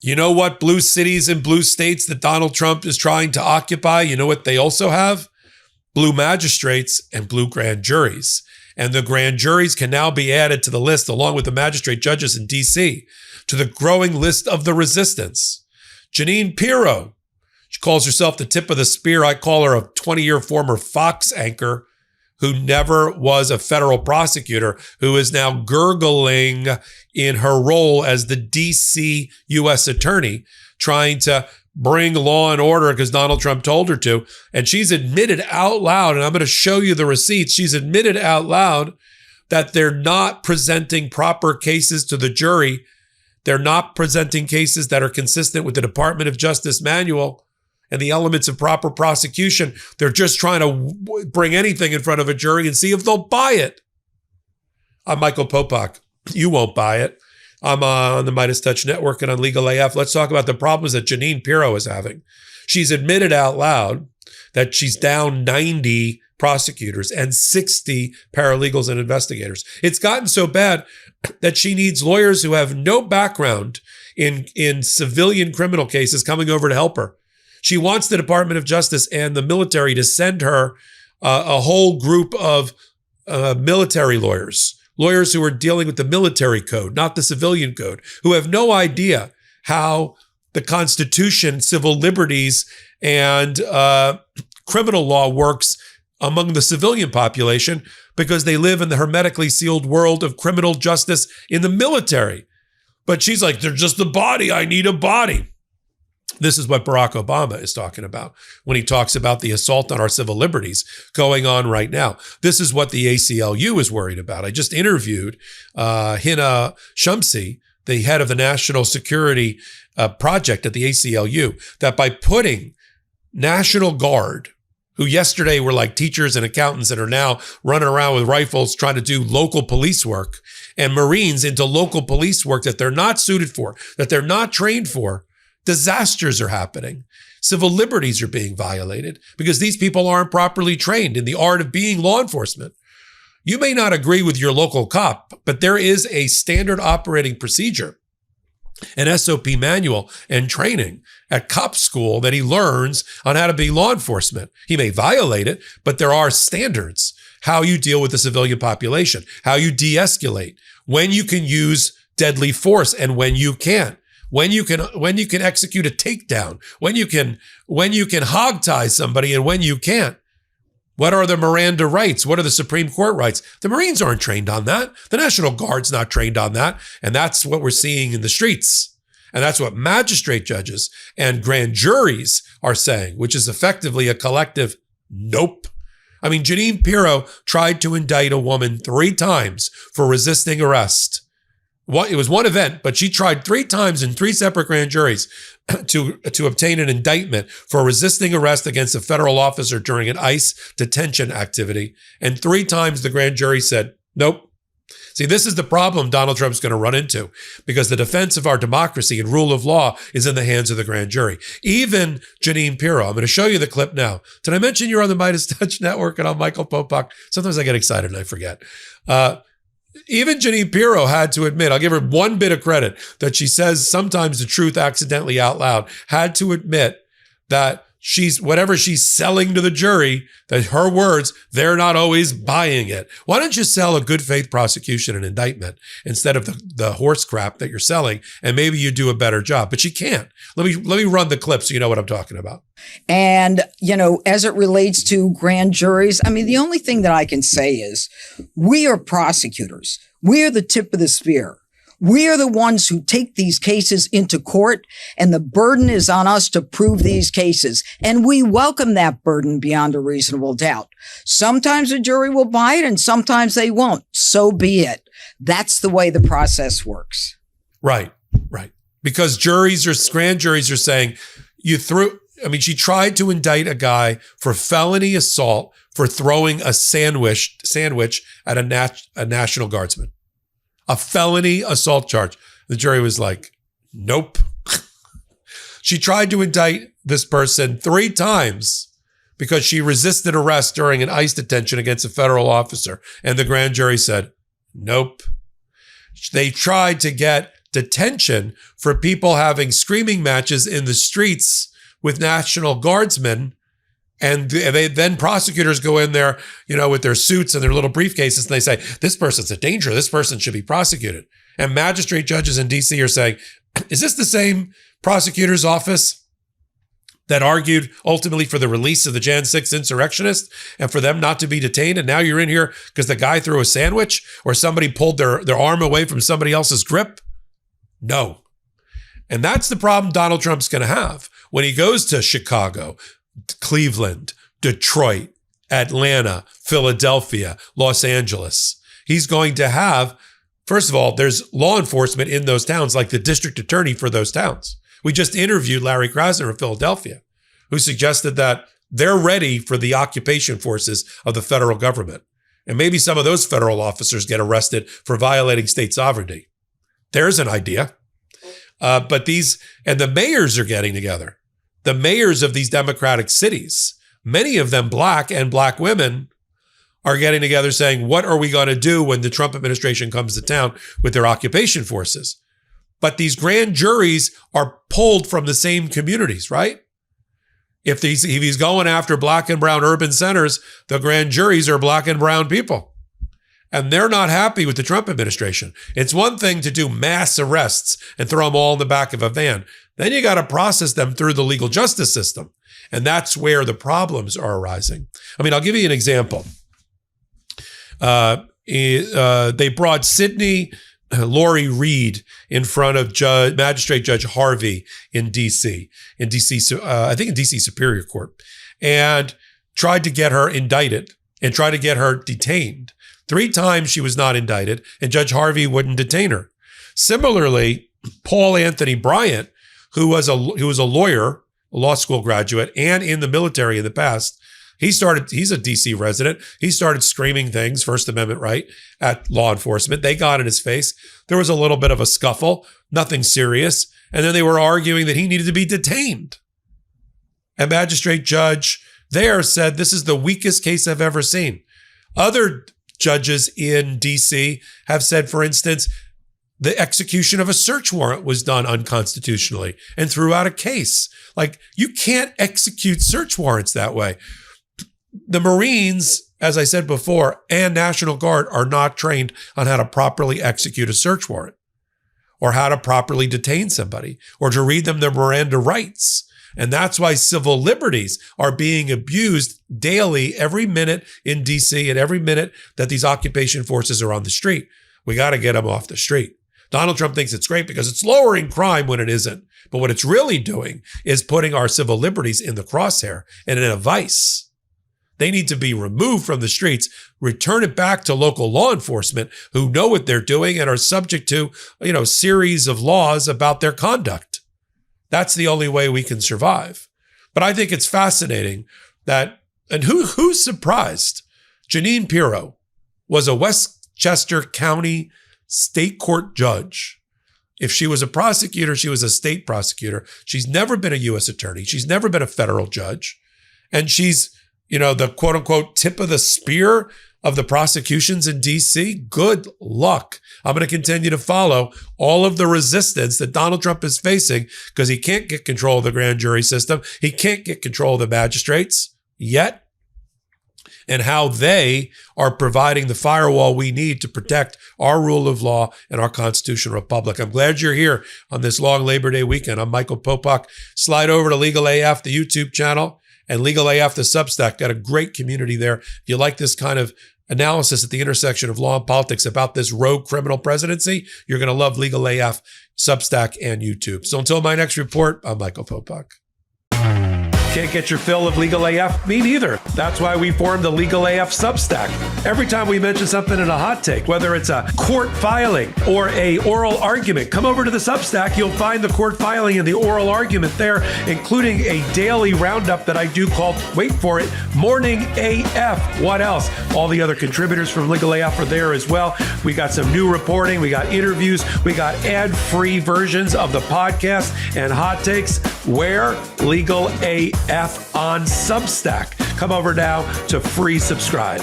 You know what blue cities and blue states that Donald Trump is trying to occupy? You know what they also have? Blue magistrates and blue grand juries. And the grand juries can now be added to the list along with the magistrate judges in D.C. to the growing list of the resistance. Janine Piro, she calls herself the tip of the spear. I call her a 20-year former Fox anchor who never was a federal prosecutor, who is now gurgling in her role as the D.C. U.S. attorney, trying to bring law and order because Donald Trump told her to. And she's admitted out loud, and I'm going to show you the receipts, she's admitted out loud that they're not presenting proper cases to the jury. They're not presenting cases that are consistent with the Department of Justice manual and the elements of proper prosecution. They're just trying to bring anything in front of a jury and see if they'll buy it. I'm Michael Popok. You won't buy it. I'm on the MeidasTouch network and on Legal AF. Let's talk about the problems that Janine Piro is having. She's admitted out loud that she's down 90 prosecutors and 60 paralegals and investigators. It's gotten so bad that she needs lawyers who have no background in civilian criminal cases coming over to help her. She wants the Department of Justice and the military to send her a whole group of military lawyers who are dealing with the military code, not the civilian code, who have no idea how the Constitution, civil liberties, and criminal law works among the civilian population because they live in the hermetically sealed world of criminal justice in the military. But she's like, they're just a body. I need a body. This is what Barack Obama is talking about when he talks about the assault on our civil liberties going on right now. This is what the ACLU is worried about. I just interviewed Hina Shumsi, the head of the National Security Project at the ACLU, that by putting National Guard, who yesterday were like teachers and accountants and are now running around with rifles trying to do local police work, and Marines into local police work that they're not suited for, that they're not trained for, disasters are happening. Civil liberties are being violated because these people aren't properly trained in the art of being law enforcement. You may not agree with your local cop, but there is a standard operating procedure, an SOP manual and training at cop school that he learns on how to be law enforcement. He may violate it, but there are standards, how you deal with the civilian population, how you de-escalate, when you can use deadly force and when you can't. When you can execute a takedown, when you can hogtie somebody and when you can't. What are the Miranda rights? What are the Supreme Court rights? The Marines aren't trained on that. The National Guard's not trained on that. And that's what we're seeing in the streets. And that's what magistrate judges and grand juries are saying, which is effectively a collective nope. I mean, Janine Piro tried to indict a woman 3 times for resisting arrest. It was one event, but she tried 3 times in 3 separate grand juries to obtain an indictment for resisting arrest against a federal officer during an ICE detention activity. And 3 times the grand jury said, nope. See, this is the problem Donald Trump's going to run into because the defense of our democracy and rule of law is in the hands of the grand jury. Even Janine Piro, I'm going to show you the clip now. Did I mention you're on the MeidasTouch network and I'm Michael Popok? Sometimes I get excited and I forget. Even Jeanine Piro had to admit, I'll give her one bit of credit, that she says sometimes the truth accidentally out loud, had to admit that whatever she's selling to the jury, that her words, they're not always buying it. Why don't you sell a good faith prosecution and indictment instead of the horse crap that you're selling, and maybe you do a better job? But she can't. Let me run the clip so you know what I'm talking about. And, as it relates to grand juries, I mean, the only thing that I can say is we are prosecutors. We are the tip of the spear. We are the ones who take these cases into court, and the burden is on us to prove these cases. And we welcome that burden beyond a reasonable doubt. Sometimes a jury will buy it and sometimes they won't. So be it. That's the way the process works. Right. Because grand juries are saying she tried to indict a guy for felony assault for throwing a sandwich at a National Guardsman. A felony assault charge. The jury was like, nope. She tried to indict this person 3 times because she resisted arrest during an ICE detention against a federal officer. And the grand jury said, nope. They tried to get detention for people having screaming matches in the streets with National Guardsmen. And then prosecutors go in there, with their suits and their little briefcases, and they say, this person's a danger. This person should be prosecuted. And magistrate judges in D.C. are saying, is this the same prosecutor's office that argued ultimately for the release of the Jan 6 insurrectionists and for them not to be detained? And now you're in here because the guy threw a sandwich or somebody pulled their arm away from somebody else's grip? No. And that's the problem Donald Trump's going to have when he goes to Chicago, Cleveland, Detroit, Atlanta, Philadelphia, Los Angeles. He's going to have, first of all, there's law enforcement in those towns, like the district attorney for those towns. We just interviewed Larry Krasner of Philadelphia, who suggested that they're ready for the occupation forces of the federal government. And maybe some of those federal officers get arrested for violating state sovereignty. There's an idea. And the mayors are getting together. The mayors of these Democratic cities, many of them black and black women, are getting together saying, what are we going to do when the Trump administration comes to town with their occupation forces? But these grand juries are pulled from the same communities, right? If he's going after black and brown urban centers, the grand juries are black and brown people. And they're not happy with the Trump administration. It's one thing to do mass arrests and throw them all in the back of a van. Then you got to process them through the legal justice system. And that's where the problems are arising. I mean, I'll give you an example. They brought Sidney Lori Reed in front of Magistrate Judge Harvey in D.C., I think in D.C. Superior Court, and tried to get her indicted and tried to get her detained. 3 times she was not indicted, and Judge Harvey wouldn't detain her. Similarly, Paul Anthony Bryant, who was a lawyer, a law school graduate, and in the military in the past, he's a DC resident. He started screaming things, First Amendment right, at law enforcement. They got in his face. There was a little bit of a scuffle, nothing serious. And then they were arguing that he needed to be detained. And magistrate judge there said, this is the weakest case I've ever seen. Other judges in DC have said, for instance, the execution of a search warrant was done unconstitutionally and threw out a case. Like, you can't execute search warrants that way. The Marines, as I said before, and National Guard are not trained on how to properly execute a search warrant or how to properly detain somebody or to read them their Miranda rights. And that's why civil liberties are being abused daily, every minute in DC and every minute that these occupation forces are on the street. We got to get them off the street. Donald Trump thinks it's great because it's lowering crime when it isn't. But what it's really doing is putting our civil liberties in the crosshair and in a vice. They need to be removed from the streets, return it back to local law enforcement who know what they're doing and are subject to, series of laws about their conduct. That's the only way we can survive. But I think it's fascinating that, and who's surprised? Jeanine Piro was a Westchester County state court judge. If she was a prosecutor, she was a state prosecutor. She's never been a U.S. attorney. She's never been a federal judge. And she's, the quote unquote tip of the spear of the prosecutions in D.C. Good luck. I'm going to continue to follow all of the resistance that Donald Trump is facing because he can't get control of the grand jury system. He can't get control of the magistrates yet. And how they are providing the firewall we need to protect our rule of law and our constitutional republic. I'm glad you're here on this long Labor Day weekend. I'm Michael Popok. Slide over to Legal AF, the YouTube channel, and Legal AF, the Substack. Got a great community there. If you like this kind of analysis at the intersection of law and politics about this rogue criminal presidency, you're going to love Legal AF, Substack, and YouTube. So until my next report, I'm Michael Popok. Can't get your fill of Legal AF? Me neither. That's why we formed the Legal AF Substack. Every time we mention something in a hot take, whether it's a court filing or a oral argument, come over to the Substack. You'll find the court filing and the oral argument there, including a daily roundup that I do called, wait for it, Morning AF. What else? All the other contributors from Legal AF are there as well. We got some new reporting. We got interviews. We got ad-free versions of the podcast and hot takes. Where? Legal AF on Substack. Come over now to free subscribe.